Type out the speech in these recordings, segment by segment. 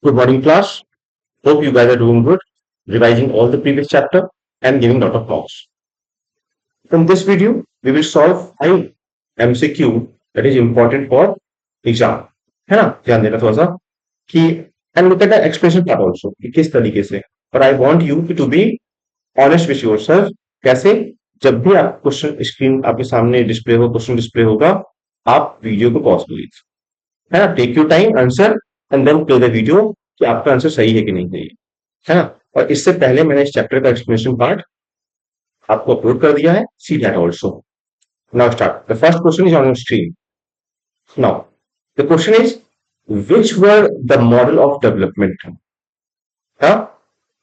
Good morning, class. Hope you guys are doing good, revising all the previous chapter and giving lot of marks. In this video, we will solve 5 MCQ that is important for exam. है ना? ध्यान देना थोड़ा सा कि and look at the expression part also कि किस तरीके से. But I want you to be honest with yourself. कैसे? जब भी आप क्वेश्चन स्क्रीन आपके सामने डिस्प्ले हो, क्वेश्चन डिस्प्ले होगा, आप वीडियो को पॉज कर लीजिए. है ना? Take your time, answer and then play the video कि आपका आंसर सही है कि नहीं सही है ना. और इससे पहले मैंने इस चैप्टर का एक्सप्लेनेशन पार्ट आपको अपलोड कर दिया है. See that also. Now start. The first question is on your screen. Now the question is which were the model of development. हाँ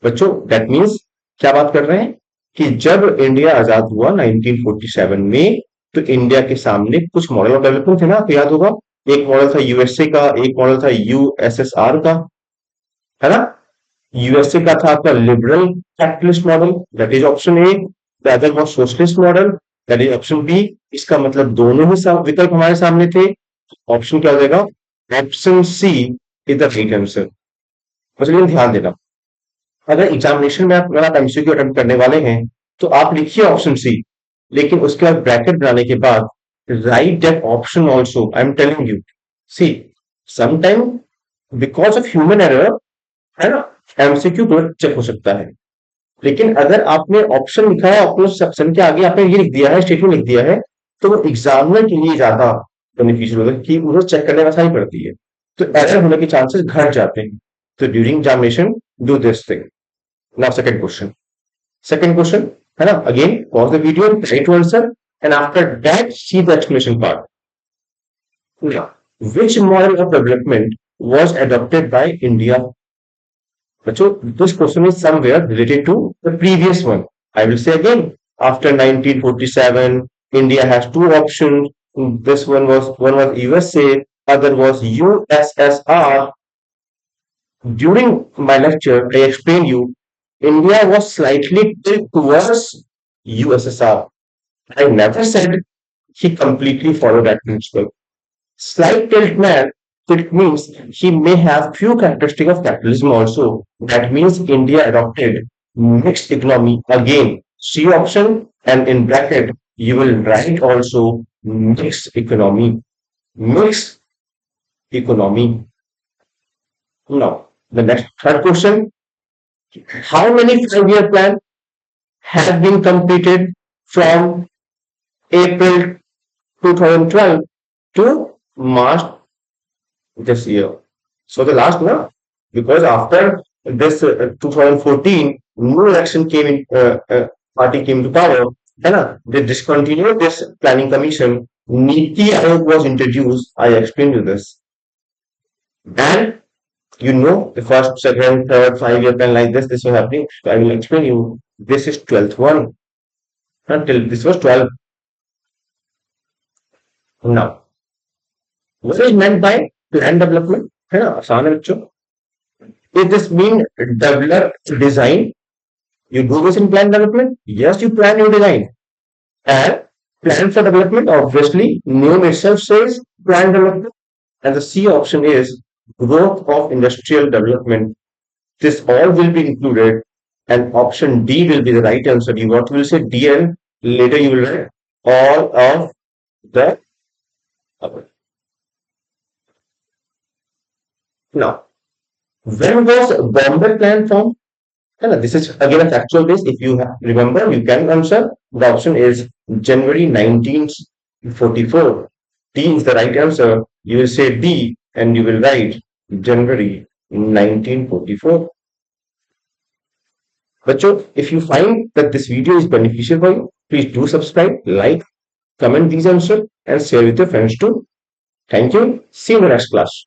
बच्चों, दैट मीन्स क्या बात कर रहे हैं कि जब इंडिया आजाद हुआ 1947 में, तो इंडिया के सामने कुछ मॉडल ऑफ डेवलपमेंट थे ना, आपको याद होगा. एक मॉडल था यूएसए का, एक मॉडल था यूएसएसआर का, है ना. यूएसए का था आपका liberal capitalist model, that is option A. The other was socialist model, that is option B. इसका मतलब दोनों ही विकल्प हमारे सामने थे. ऑप्शन क्या हो जाएगा? Option C is the right answer. चलिए ध्यान देना, अगर एग्जामिनेशन में अगर आप एमसीक्यू अटेम्प्ट करने वाले हैं तो आप लिखिए ऑप्शन सी, लेकिन उसके बाद ब्रैकेट बनाने के बाद write that option also. I am telling you, see sometime because of human error, है ना, एमसीक्यू गलत चेक हो सकता है. लेकिन अगर आपने ऑप्शन लिखा है, अपने सेक्शन के आगे आपने ये लिख दिया है, स्टेटमेंट लिख दिया है, तो वो एग्जामिनर के लिए ज्यादा बेनिफिशियल होगा कि उन्हें चेक करने में आसानी पड़ती है, तो एरर होने के चांसेस घट जाते हैं. तो during examination do this thing. Now second question. Second question, है ना, again pause the video, try to answer and after that see the explanation part. Now, which model of development was adopted by India? So this question is somewhere related to the previous one. I will say again, after 1947, India has two options. One was USA, other was USSR. During my lecture, I explained you India was slightly tilted towards USSR. I never said he completely followed that principle. Slight tilt means he may have few characteristics of capitalism also. That means India adopted mixed economy. Again, C option, and in bracket you will write also mixed economy. Mixed economy. Now, the next third question. How many 5-year plan have been completed from April 2012 to March this year? So the last one, because after this 2014, no election came in, party came to power, they discontinued this planning commission. Niti Aayog was introduced. I explained you this, and you know the first, second, third, 5-year plan like this was happening. So I will explain you. This is 12th one. Until this was 12. Now, what is meant by plan development? है ना, आसान है बच्चों. It just mean develop, design. You do this in plan development. Yes, you plan your design. And plan for development, obviously, name itself says plan development. And the C option is growth of industrial development. This all will be included, and option D will be the right answer. You what will say D, and later you will write all of the above. Now, when was Bombay Plan formed? This is again a factual base. If you remember, you can answer. The option is January 1944. D is the right answer. You will say D and you will write January 1944. Bachcho, if you find that this video is beneficial for you, please do subscribe, like, comment these answers, and share with your friends too. Thank you. See you in the next class.